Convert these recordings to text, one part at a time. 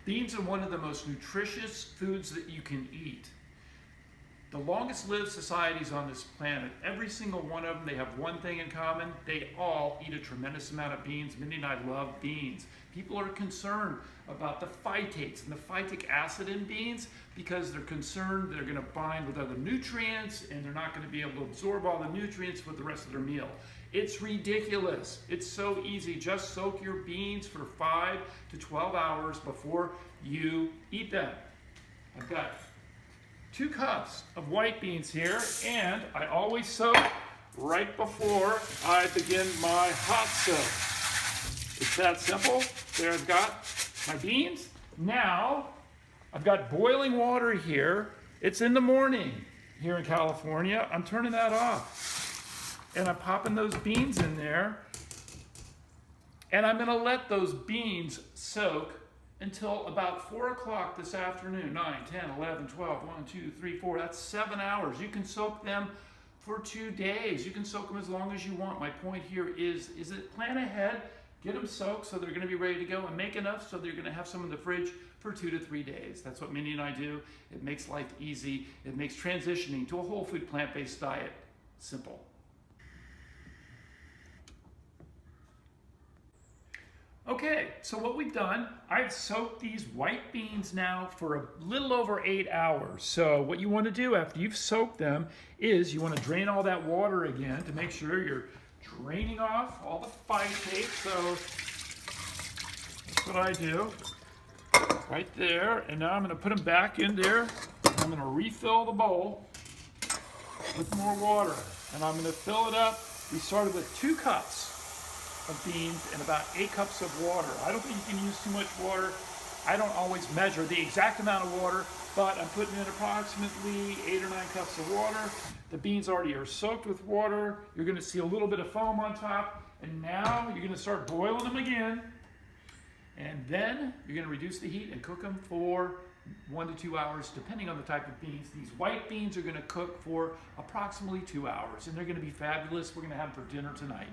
Beans are one of the most nutritious foods that you can eat. The longest lived societies on this planet, every single one of them, they have one thing in common. They all eat a tremendous amount of beans. Mindy and I love beans. People are concerned about the phytates and the phytic acid in beans because they're concerned they're going to bind with other nutrients and they're not going to be able to absorb all the nutrients with the rest of their meal. It's ridiculous. It's so easy. Just soak your beans for 5 to 12 hours before you eat them. I've got 2 cups of white beans here, and I always soak right before I begin my hot soak. It's that simple. There, I've got my beans. Now, I've got boiling water here. It's in the morning here in California. I'm turning that off. And I'm popping those beans in there. And I'm going to let those beans soak until about 4 o'clock this afternoon. 9, 10, 11, 12, 1, 2, 3, 4. That's 7 hours. You can soak them for 2 days. You can soak them as long as you want. My point here is that plan ahead, get them soaked so they're going to be ready to go, and make enough so they're going to have some in the fridge for 2 to 3 days. That's what Mindy and I do. It makes life easy. It makes transitioning to a whole food plant-based diet simple. Okay, so what we've done, I've soaked these white beans now for a little over 8 hours. So what you want to do after you've soaked them is you want to drain all that water again to make sure you're draining off all the phytate. So that's what I do right there. And now I'm going to put them back in there. I'm going to refill the bowl with more water. And I'm going to fill it up. We started with 2 cups of beans and about 8 cups of water. I don't think you can use too much water. I don't always measure the exact amount of water, but I'm putting in approximately 8 or 9 cups of water. The beans already are soaked with water. You're gonna see a little bit of foam on top, and now you're gonna start boiling them again. And then you're gonna reduce the heat and cook them for 1 to 2 hours, depending on the type of beans. These white beans are gonna cook for approximately 2 hours, and they're gonna be fabulous. We're gonna have them for dinner tonight.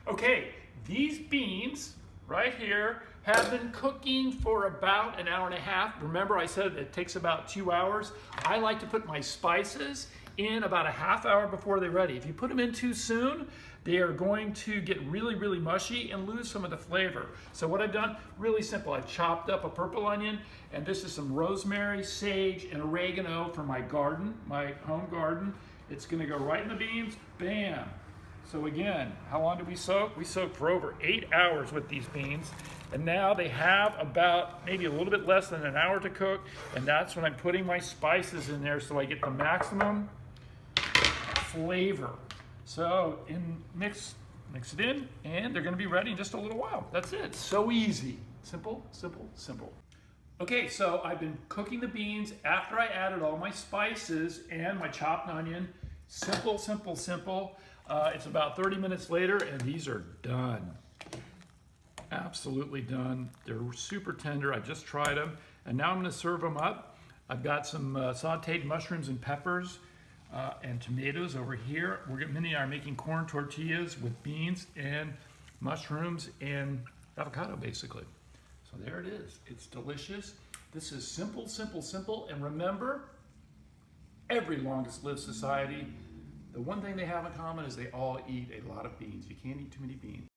Okay, these beans right here have been cooking for about 1.5 hours. Remember, I said it takes about 2 hours. I like to put my spices in about a half hour before they're ready. If you put them in too soon, they are going to get really, really mushy and lose some of the flavor. So what I've done, really simple. I've chopped up a purple onion, and this is some rosemary, sage, and oregano from my garden, my home garden. It's gonna go right in the beans, bam. So again, how long did we soak? We soaked for over 8 hours with these beans. And now they have about maybe a little bit less than 1 hour to cook. And that's when I'm putting my spices in there so I get the maximum flavor. So mix it in, and they're gonna be ready in just a little while. That's it, so easy. Simple, simple, simple. Okay, so I've been cooking the beans after I added all my spices and my chopped onion. Simple, simple, simple. It's about 30 minutes later, and these are done. Absolutely done. They're super tender. I just tried them, and now I'm going to serve them up. I've got some sauteed mushrooms and peppers and tomatoes over here. Mindy and I are making corn tortillas with beans and mushrooms and avocado, basically. So there it is. It's delicious. This is simple, simple, simple. And remember, every longest lived society, the one thing they have in common is they all eat a lot of beans. You can't eat too many beans.